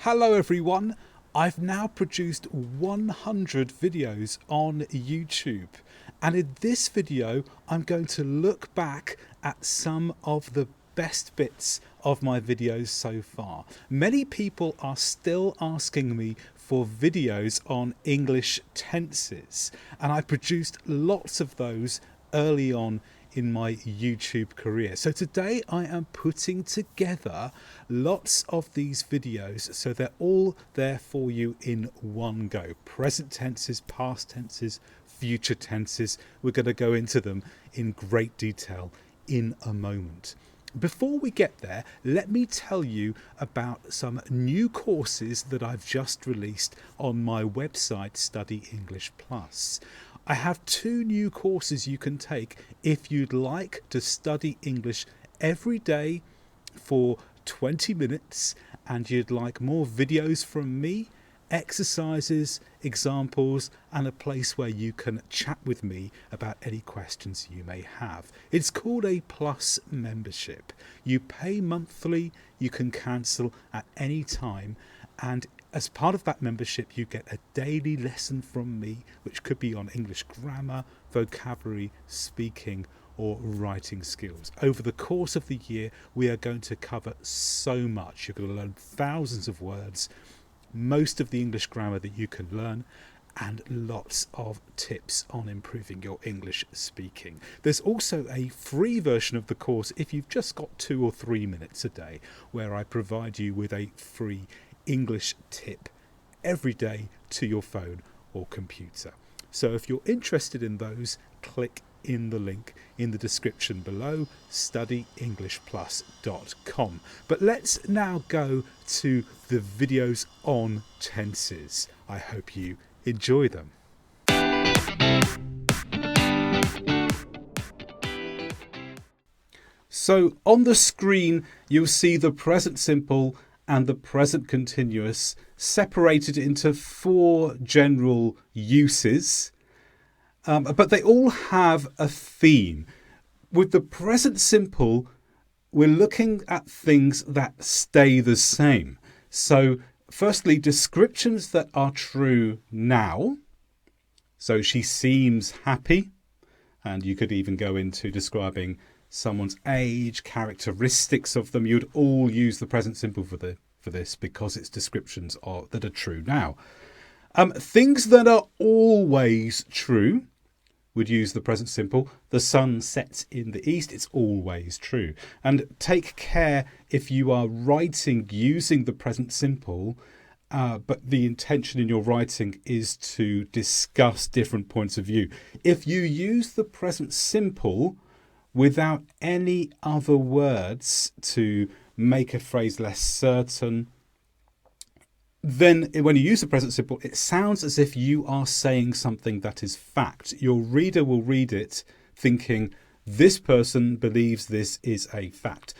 Hello everyone, I've now produced 100 videos on YouTube, and in this video I'm going to look back at some of the best bits of my videos so far. Many people are still asking me for videos on English tenses, and I produced lots of those early on in my YouTube career. So today I am putting together lots of these videos so they're all there for you in one go. Present tenses, past tenses, future tenses. We're going to go into them in great detail in a moment. Before we get there, let me tell you about some new courses that I've just released on my website, Study English Plus. I have 2 new courses you can take if you'd like to study English every day for 20 minutes and you'd like more videos from me, exercises, examples, and a place where you can chat with me about any questions you may have. It's called a Plus membership. You pay monthly, you can cancel at any time, and as part of that membership you get a daily lesson from me, which could be on English grammar, vocabulary, speaking, or writing skills. Over the course of the year we are going to cover so much. You're going to learn thousands of words, most of the English grammar that you can learn, and lots of tips on improving your English speaking. There's also a free version of the course if you've just got 2 or 3 minutes a day, where I provide you with a free English tip every day to your phone or computer. So if you're interested in those, click in the link in the description below, studyenglishplus.com. But let's now go to the videos on tenses. I hope you enjoy them. So on the screen you'll see the present simple and the present continuous separated into 4 general uses. But they all have a theme. With the present simple, we're looking at things that stay the same. So firstly, descriptions that are true now. So she seems happy, and you could even go into describing someone's age, characteristics of them. You'd all use the present simple for this because it's descriptions that are true now. Things that are always true would use the present simple. The sun sets in the east. It's always true. And take care if you are writing using the present simple, but the intention in your writing is to discuss different points of view. If you use the present simple without any other words to make a phrase less certain, then when you use the present simple, it sounds as if you are saying something that is fact. Your reader will read it thinking, this person believes this is a fact.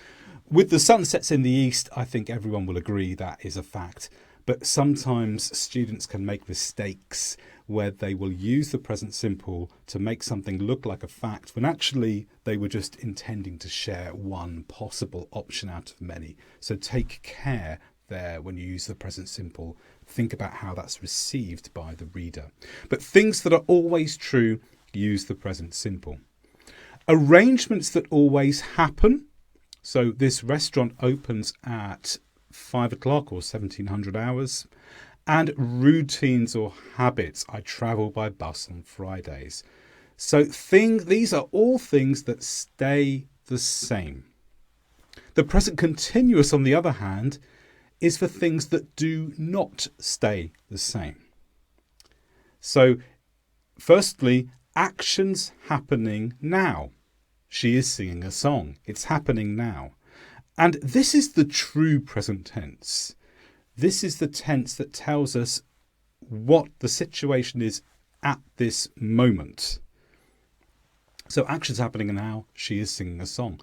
With the sun sets in the east, I think everyone will agree that is a fact. But sometimes students can make mistakes where they will use the present simple to make something look like a fact when actually they were just intending to share one possible option out of many. So take care there when you use the present simple. Think about how that's received by the reader. But things that are always true, use the present simple. Arrangements that always happen. So this restaurant opens at 5 o'clock or 1700 hours. And routines or habits. I travel by bus on Fridays. So these are all things that stay the same. The present continuous, on the other hand, is for things that do not stay the same. So firstly, actions happening now. She is singing a song. It's happening now. And this is the true present tense. This is the tense that tells us what the situation is at this moment. So actions happening now, she is singing a song.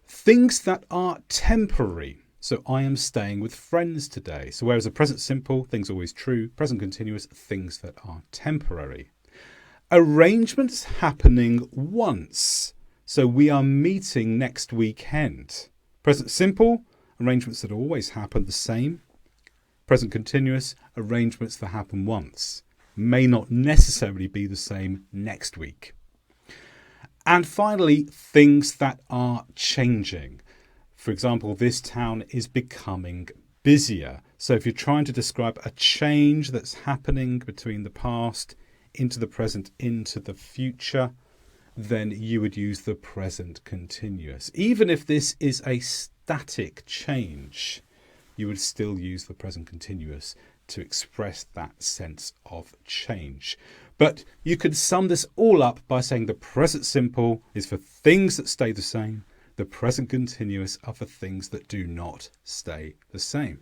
Things that are temporary. So I am staying with friends today. So whereas the present simple, things always true, present continuous, things that are temporary. Arrangements happening once. So we are meeting next weekend. Present simple, arrangements that always happen the same. Present continuous, arrangements that happen once, may not necessarily be the same next week. And finally, things that are changing. For example, this town is becoming busier. So if you're trying to describe a change that's happening between the past, into the present, into the future, then you would use the present continuous. Even if this is a static change, you would still use the present continuous to express that sense of change. But you could sum this all up by saying the present simple is for things that stay the same. The present continuous are for things that do not stay the same.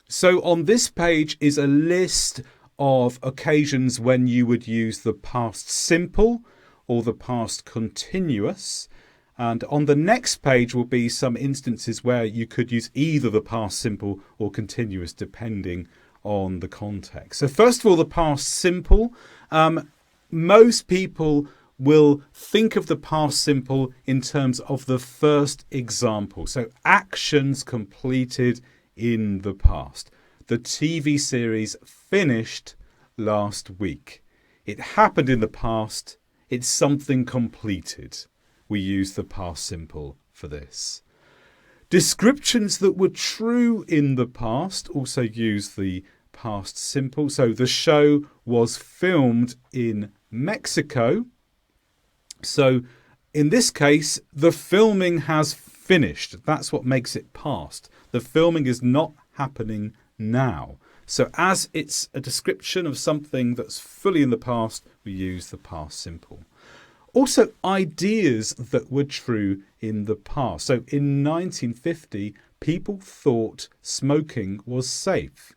So on this page is a list of occasions when you would use the past simple or the past continuous. And on the next page will be some instances where you could use either the past simple or continuous depending on the context. So first of all, the past simple. Most people will think of the past simple in terms of the first example. So actions completed in the past. The TV series finished last week. It happened in the past. It's something completed. We use the past simple for this. Descriptions that were true in the past also use the past simple. So the show was filmed in Mexico. So in this case, the filming has finished. That's what makes it past. The filming is not happening now. So as it's a description of something that's fully in the past, we use the past simple. Also, ideas that were true in the past. So in 1950, people thought smoking was safe,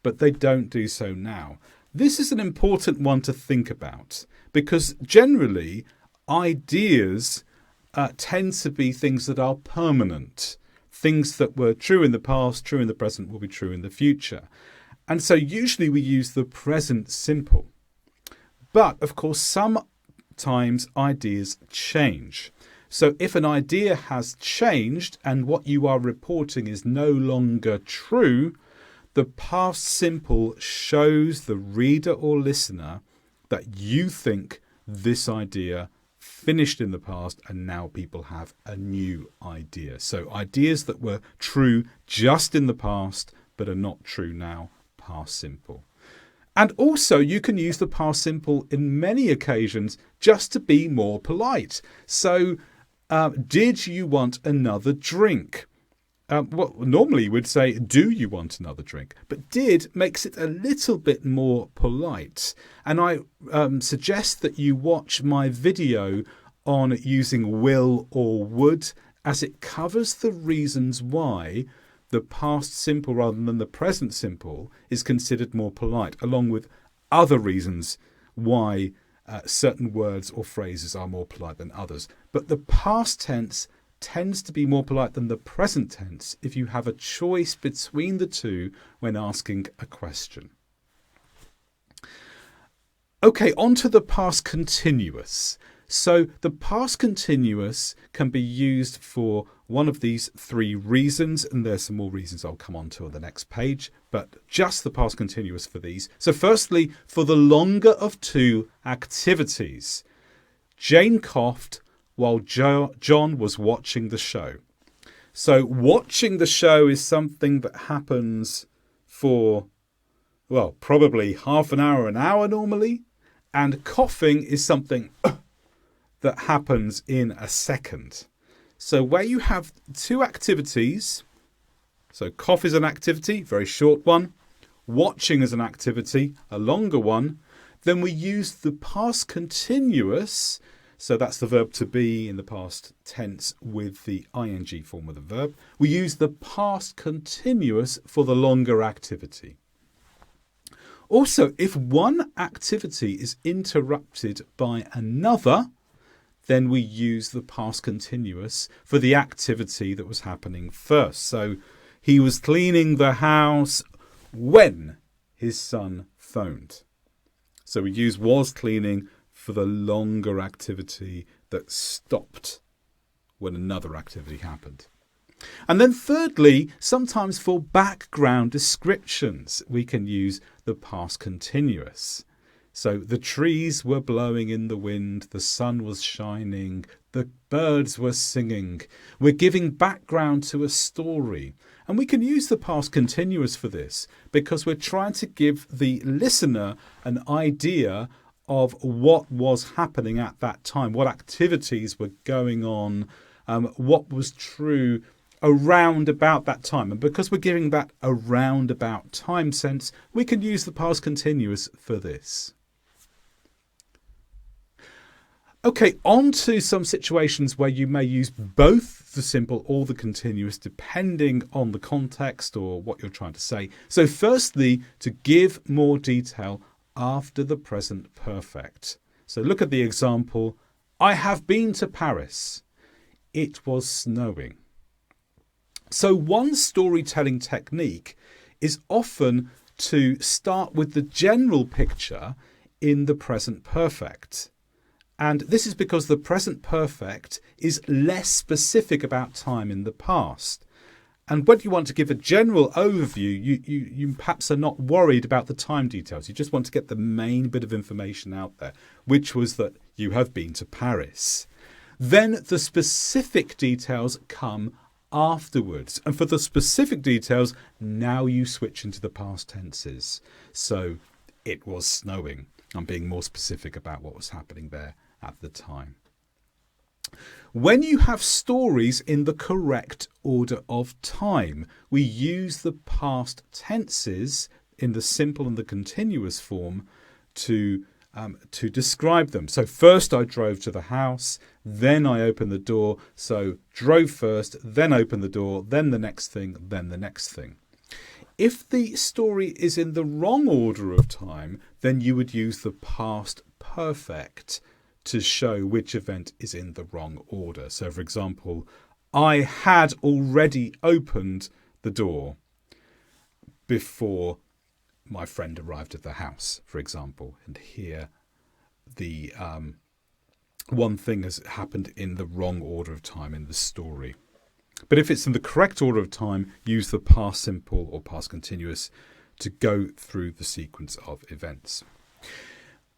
but they don't do so now. This is an important one to think about because generally ideas tend to be things that are permanent. Things that were true in the past, true in the present, will be true in the future. And so usually we use the present simple. But of course, sometimes ideas change. So if an idea has changed and what you are reporting is no longer true, the past simple shows the reader or listener that you think this idea finished in the past and now people have a new idea. So ideas that were true just in the past but are not true now, past simple. And also you can use the past simple in many occasions just to be more polite. So did you want another drink? Well, normally we'd say, do you want another drink? But did makes it a little bit more polite. And I suggest that you watch my video on using will or would, as it covers the reasons why the past simple rather than the present simple is considered more polite, along with other reasons why certain words or phrases are more polite than others. But the past tense tends to be more polite than the present tense if you have a choice between the two when asking a question. Okay, on to the past continuous. So the past continuous can be used for one of these three reasons, and there's some more reasons I'll come on to on the next page, but just the past continuous for these. So firstly, for the longer of two activities. Jane coughed while John was watching the show. So watching the show is something that happens for, well, probably half an hour normally. And coughing is something that happens in a second. So where you have two activities, so cough is an activity, very short one. Watching is an activity, a longer one. Then we use the past continuous. So that's the verb to be in the past tense with the ing form of the verb. We use the past continuous for the longer activity. Also, if one activity is interrupted by another, then we use the past continuous for the activity that was happening first. So he was cleaning the house when his son phoned. So we use was cleaning for the longer activity that stopped when another activity happened. And then thirdly, sometimes for background descriptions, we can use the past continuous. So the trees were blowing in the wind, the sun was shining, the birds were singing. We're giving background to a story. And we can use the past continuous for this because we're trying to give the listener an idea of what was happening at that time, what activities were going on, what was true around about that time. And because we're giving that around about time sense, we can use the past continuous for this. Okay, on to some situations where you may use both the simple or the continuous depending on the context or what you're trying to say. So firstly, to give more detail after the present perfect. So look at the example, I have been to Paris. It was snowing. So one storytelling technique is often to start with the general picture in the present perfect. And this is because the present perfect is less specific about time in the past. And when you want to give a general overview, you perhaps are not worried about the time details. You just want to get the main bit of information out there, which was that you have been to Paris. Then the specific details come afterwards. And for the specific details, now you switch into the past tenses. So it was snowing. I'm being more specific about what was happening there at the time. When you have stories in the correct order of time, we use the past tenses in the simple and the continuous form to describe them. So first I drove to the house, then I opened the door. So drove first, then opened the door, then the next thing, then the next thing. If the story is in the wrong order of time, then you would use the past perfect to show which event is in the wrong order. So, for example, I had already opened the door before my friend arrived at the house, for example. And here the one thing has happened in the wrong order of time in the story. But if it's in the correct order of time, use the past simple or past continuous to go through the sequence of events.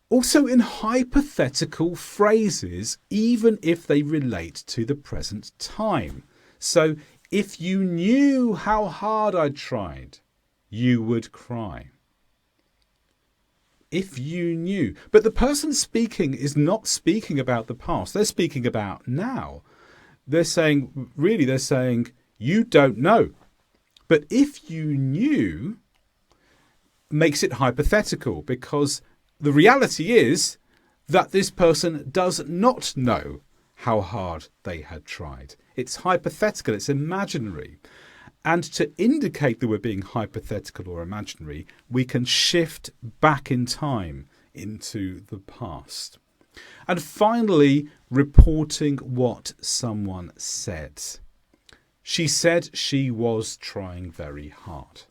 Also in hypothetical phrases, even if they relate to the present time. So if you knew how hard I tried, you would cry. If you knew. But the person speaking is not speaking about the past. They're speaking about now. They're saying, you don't know. But if you knew makes it hypothetical because the reality is that this person does not know how hard they had tried. It's hypothetical, it's imaginary. And to indicate that we're being hypothetical or imaginary, we can shift back in time into the past. And finally, reporting what someone said. She said she was trying very hard.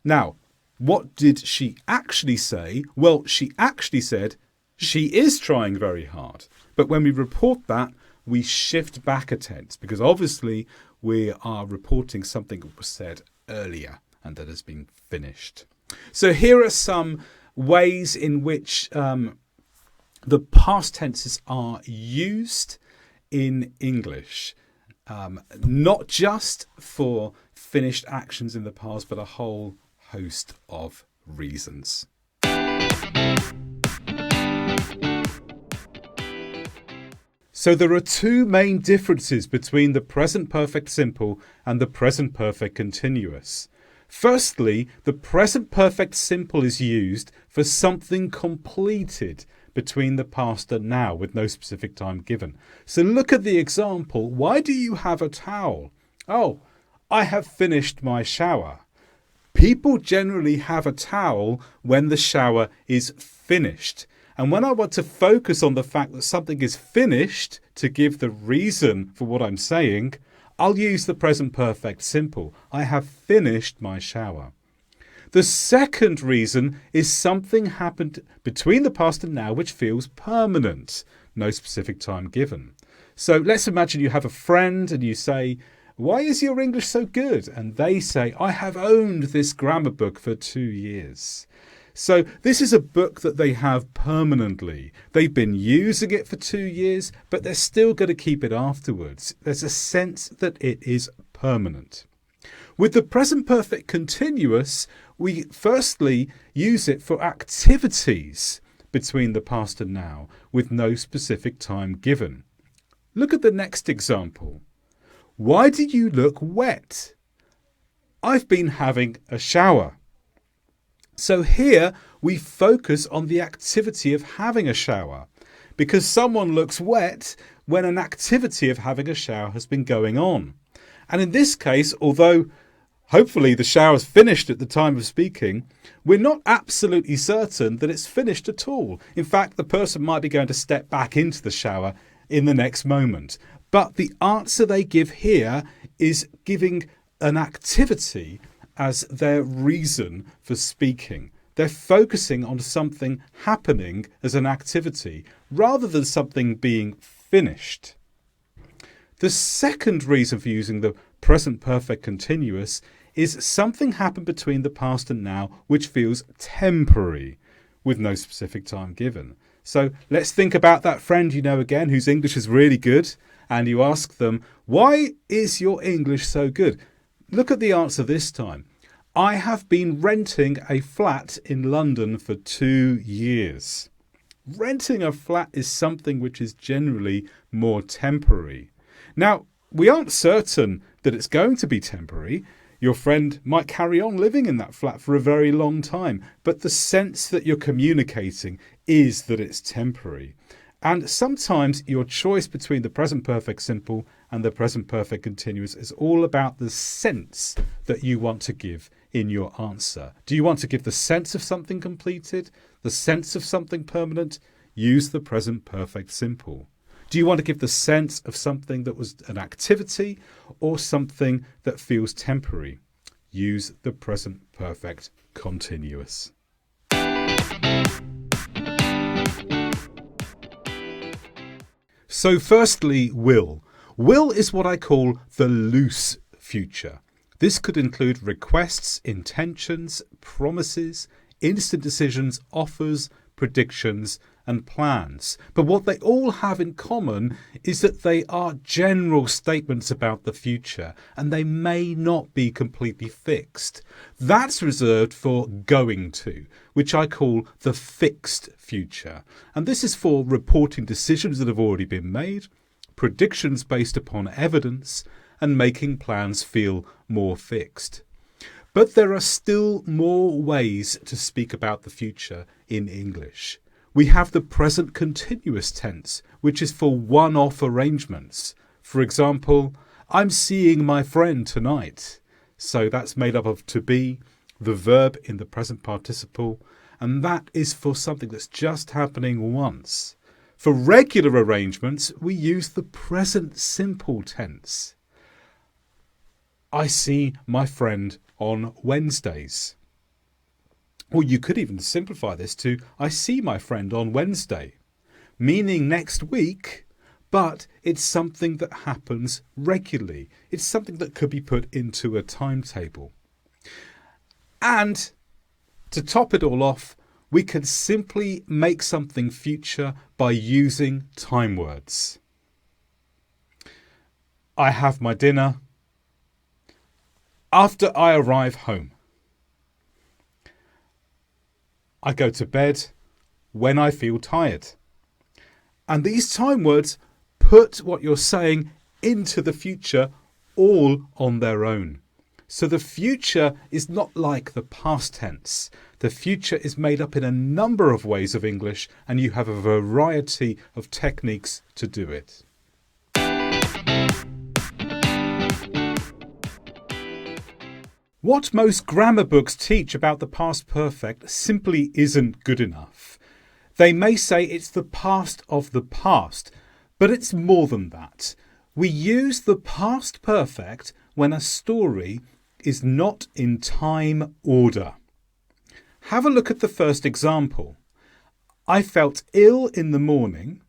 Now, what did she actually say? Well, she actually said she is trying very hard. But when we report that, we shift back a tense because obviously we are reporting something that was said earlier and that has been finished. So here are some ways in which the past tenses are used in English. Not just for finished actions in the past, but a whole host of reasons. So there are two main differences between the present perfect simple and the present perfect continuous. Firstly, the present perfect simple is used for something completed between the past and now with no specific time given. So look at the example. Why do you have a towel? Oh, I have finished my shower. People generally have a towel when the shower is finished. And when I want to focus on the fact that something is finished to give the reason for what I'm saying, I'll use the present perfect simple. I have finished my shower. The second reason is something happened between the past and now which feels permanent. No specific time given. So let's imagine you have a friend and you say, "Why is your English so good?" And they say, "I have owned this grammar book for 2 years." So this is a book that they have permanently. They've been using it for 2 years, but they're still going to keep it afterwards. There's a sense that it is permanent. With the present perfect continuous, we firstly use it for activities between the past and now, with no specific time given. Look at the next example. Why do you look wet? I've been having a shower. So here we focus on the activity of having a shower, because someone looks wet when an activity of having a shower has been going on. And in this case, although hopefully the shower's finished at the time of speaking, we're not absolutely certain that it's finished at all. In fact, the person might be going to step back into the shower in the next moment. But the answer they give here is giving an activity as their reason for speaking. They're focusing on something happening as an activity rather than something being finished. The second reason for using the present perfect continuous is something happened between the past and now which feels temporary with no specific time given. So let's think about that friend you know again whose English is really good, and you ask them, "Why is your English so good?" Look at the answer this time. "I have been renting a flat in London for 2 years." Renting a flat is something which is generally more temporary. Now, we aren't certain that it's going to be temporary. Your friend might carry on living in that flat for a very long time, but the sense that you're communicating is that it's temporary. And sometimes your choice between the present perfect simple and the present perfect continuous is all about the sense that you want to give in your answer. Do you want to give the sense of something completed, the sense of something permanent? Use the present perfect simple. Do you want to give the sense of something that was an activity or something that feels temporary? Use the present perfect continuous. So firstly, will. Will is what I call the loose future. This could include requests, intentions, promises, instant decisions, offers, predictions, and plans. But what they all have in common is that they are general statements about the future, and they may not be completely fixed. That's reserved for going to, which I call the fixed future. And this is for reporting decisions that have already been made, predictions based upon evidence, and making plans feel more fixed. But there are still more ways to speak about the future in English. We have the present continuous tense, which is for one-off arrangements. For example, I'm seeing my friend tonight. So that's made up of to be, the verb in the present participle, and that is for something that's just happening once. For regular arrangements, we use the present simple tense. I see my friend on Wednesdays. Or you could even simplify this to I see my friend on Wednesday, meaning next week, but it's something that happens regularly. It's something that could be put into a timetable. And to top it all off, we can simply make something future by using time words. I have my dinner after I arrive home. I go to bed when I feel tired. And these time words put what you're saying into the future all on their own. So the future is not like the past tense. The future is made up in a number of ways of English, and you have a variety of techniques to do it. What most grammar books teach about the past perfect simply isn't good enough. They may say it's the past of the past, but it's more than that. We use the past perfect when a story is not in time order. Have a look at the first example. I felt ill in the morning.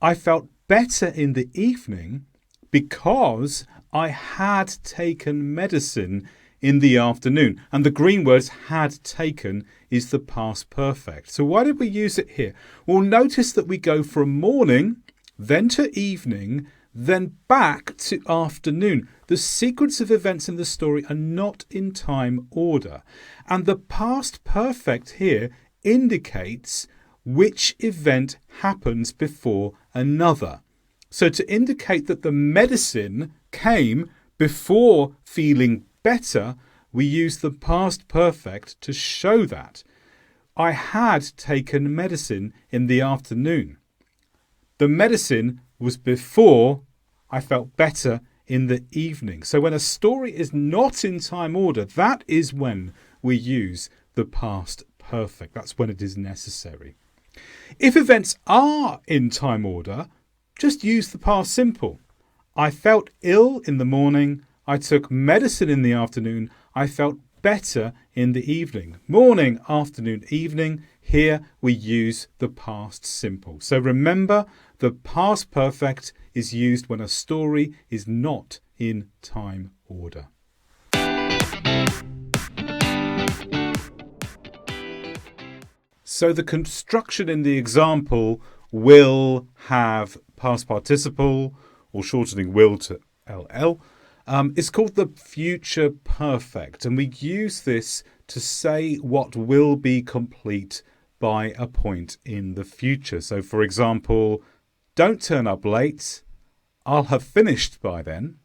I felt better in the evening because I had taken medicine in the afternoon. And the green words had taken is the past perfect. So why did we use it here? Well, notice that we go from morning, then to evening, then back to afternoon. The sequence of events in the story are not in time order. And the past perfect here indicates which event happens before another. So to indicate that the medicine came before feeling better, we use the past perfect to show that. I had taken medicine in the afternoon. The medicine was before I felt better in the evening. So when a story is not in time order, that is when we use the past perfect. That's when it is necessary. If events are in time order, just use the past simple. I felt ill in the morning. I took medicine in the afternoon. I felt better in the evening. Morning, afternoon, evening. Here we use the past simple. So remember, the past perfect is used when a story is not in time order. So the construction in the example will have past participle, or shortening will to LL, is called the future perfect. And we use this to say what will be complete by a point in the future. So for example, don't turn up late. I'll have finished by then.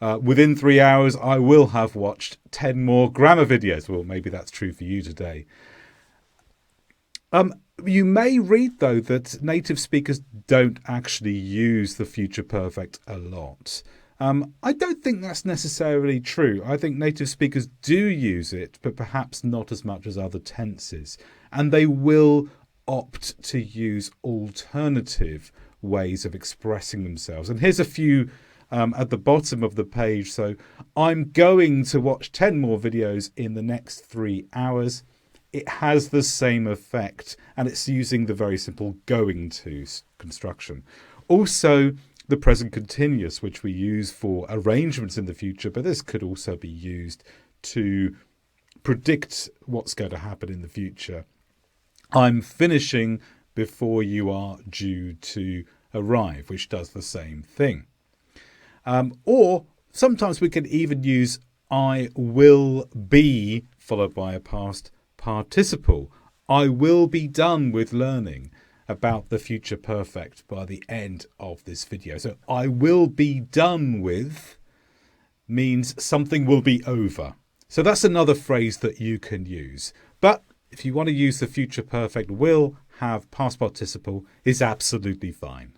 Within 3 hours, I will have watched 10 more grammar videos. Well, maybe that's true for you today. You may read, though, that native speakers don't actually use the future perfect a lot. I don't think that's necessarily true. I think native speakers do use it, but perhaps not as much as other tenses. And they will opt to use alternative ways of expressing themselves. And here's a few at the bottom of the page. So I'm going to watch 10 more videos in the next 3 hours. It has the same effect, and it's using the very simple going to construction. Also, the present continuous, which we use for arrangements in the future, but this could also be used to predict what's going to happen in the future. I'm finishing before you are due to arrive, which does the same thing. Or sometimes we can even use I will be followed by a past participle. I will be done with learning about the future perfect by the end of this video. So I will be done with means something will be over. So that's another phrase that you can use. But if you want to use the future perfect, will have past participle is absolutely fine.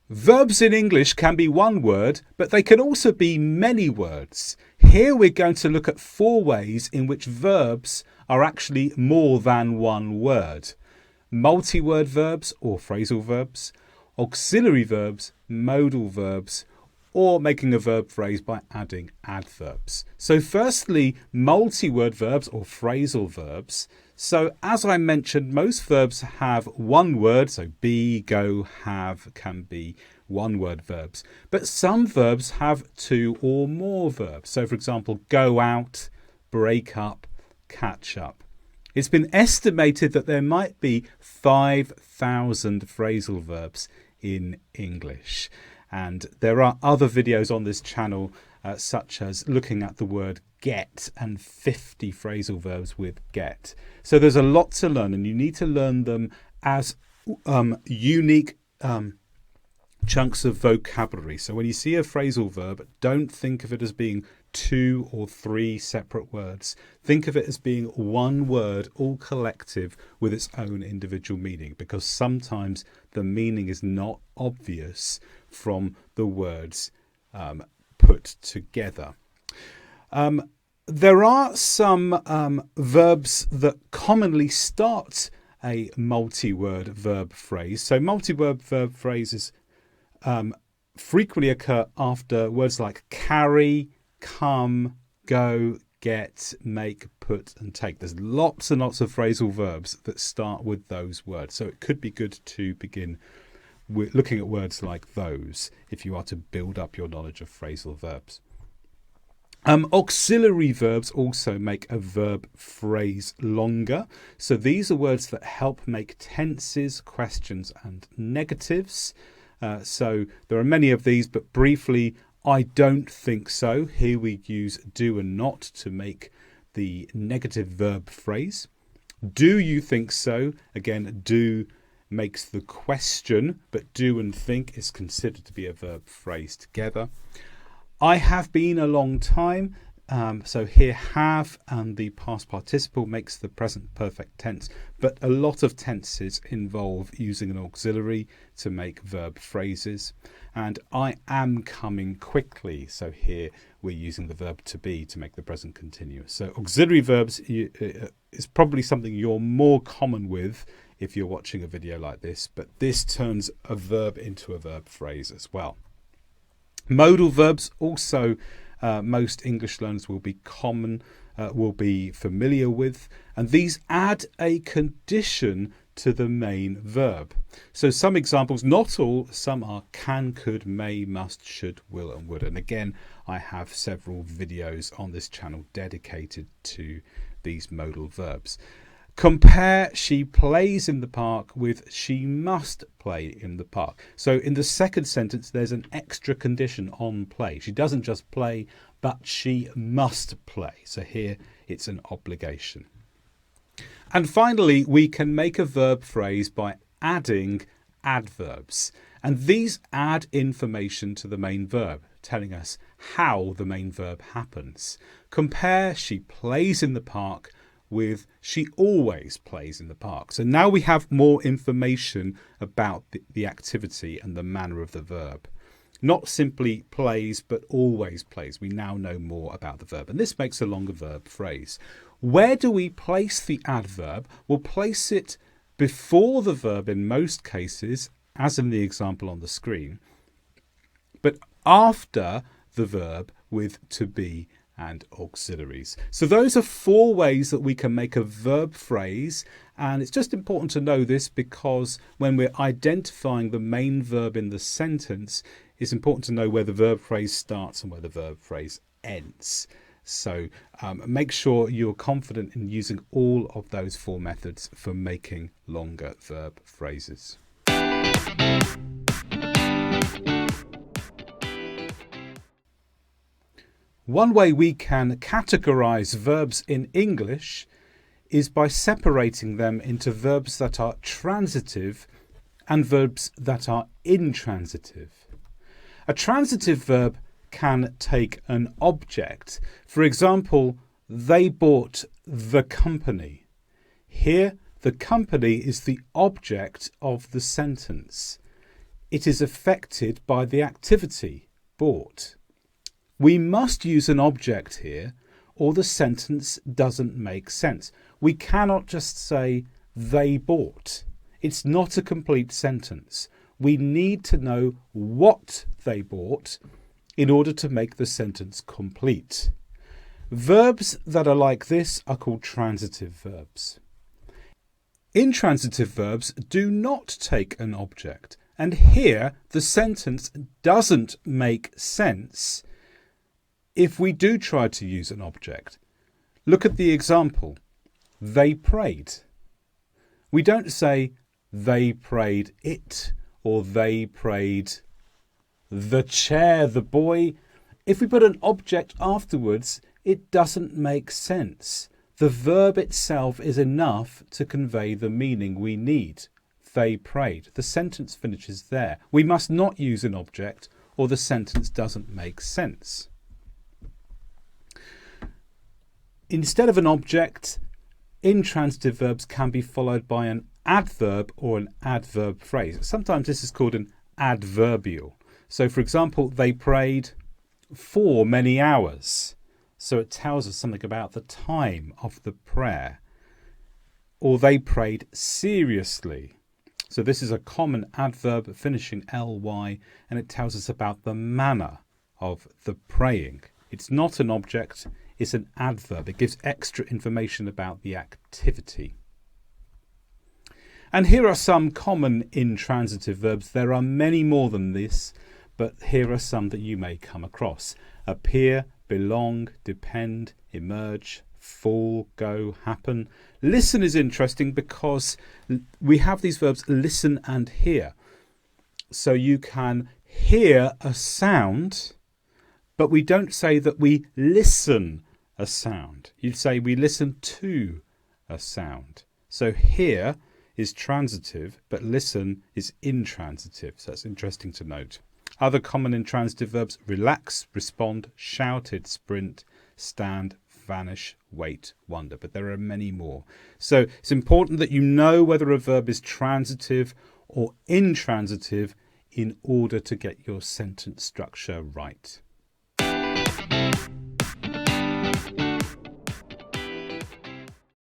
Verbs in English can be one word, but they can also be many words. Here we're going to look at 4 ways in which verbs are actually more than one word. Multi-word verbs or phrasal verbs, auxiliary verbs, modal verbs, or making a verb phrase by adding adverbs. So firstly, multi-word verbs or phrasal verbs. So as I mentioned, most verbs have one word, so be, go, have can be one-word verbs. But some verbs have 2 or more verbs. So for example, go out, break up, catch up. It's been estimated that there might be 5,000 phrasal verbs in English. And there are other videos on this channel, such as looking at the word get and 50 phrasal verbs with get. So there's a lot to learn, and you need to learn them as unique chunks of vocabulary. So when you see a phrasal verb, don't think of it as being 2 or 3 separate words. Think of it as being one word, all collective, with its own individual meaning, because sometimes the meaning is not obvious from the words put together. There are some verbs that commonly start a multi-word verb phrase. So multi-word verb phrases frequently occur after words like carry, come, go, get, make, put and take. There's lots and lots of phrasal verbs that start with those words. So it could be good to begin with looking at words like those if you are to build up your knowledge of phrasal verbs. Auxiliary verbs also make a verb phrase longer. So these are words that help make tenses, questions and negatives. So there are many of these, but briefly, I don't think so. Here we use do and not to make the negative verb phrase. Do you think so? Again, do makes the question, but do and think is considered to be a verb phrase together. I have been a long time. So here have and the past participle makes the present perfect tense, but a lot of tenses involve using an auxiliary to make verb phrases. And I am coming quickly. So here we're using the verb to be to make the present continuous. So auxiliary verbs is probably something you're more common with if you're watching a video like this, but this turns a verb into a verb phrase as well. Modal verbs also most English learners will be familiar with, and these add a condition to the main verb. So some examples, not all, some are can, could, may, must, should, will and would. And again, I have several videos on this channel dedicated to these modal verbs. Compare she plays in the park with she must play in the park. So in the second sentence, there's an extra condition on play. She doesn't just play, but she must play. So here it's an obligation. And finally, we can make a verb phrase by adding adverbs. And these add information to the main verb, telling us how the main verb happens. Compare she plays in the park with she always plays in the park. So now we have more information about the activity and the manner of the verb. Not simply plays, but always plays. We now know more about the verb. And this makes a longer verb phrase. Where do we place the adverb? We'll place it before the verb in most cases, as in the example on the screen, but after the verb with to be and auxiliaries. So those are 4 ways that we can make a verb phrase, and it's just important to know this because when we're identifying the main verb in the sentence, it's important to know where the verb phrase starts and where the verb phrase ends. So make sure you're confident in using all of those 4 methods for making longer verb phrases. One way we can categorize verbs in English is by separating them into verbs that are transitive and verbs that are intransitive. A transitive verb can take an object. For example, they bought the company. Here, the company is the object of the sentence. It is affected by the activity, bought. We must use an object here or the sentence doesn't make sense. We cannot just say they bought. It's not a complete sentence. We need to know what they bought in order to make the sentence complete. Verbs that are like this are called transitive verbs. Intransitive verbs do not take an object, and here the sentence doesn't make sense if we do try to use an object. Look at the example. They prayed. We don't say they prayed it or they prayed the chair, the boy. If we put an object afterwards, it doesn't make sense. The verb itself is enough to convey the meaning we need. They prayed. The sentence finishes there. We must not use an object or the sentence doesn't make sense. Instead of an object, intransitive verbs can be followed by an adverb or an adverb phrase. Sometimes this is called an adverbial. So, for example, they prayed for many hours. So it tells us something about the time of the prayer. Or they prayed seriously. So this is a common adverb finishing ly, and it tells us about the manner of the praying. It's not an object. is an adverb. It gives extra information about the activity. And here are some common intransitive verbs. There are many more than this, but here are some that you may come across. Appear, belong, depend, emerge, fall, go, happen. Listen is interesting because we have these verbs listen and hear. So you can hear a sound, but we don't say that we listen a sound. You'd say we listen to a sound. So hear is transitive, but listen is intransitive. So that's interesting to note. Other common intransitive verbs: relax, respond, shouted, sprint, stand, vanish, wait, wonder. But there are many more. So it's important that you know whether a verb is transitive or intransitive in order to get your sentence structure right.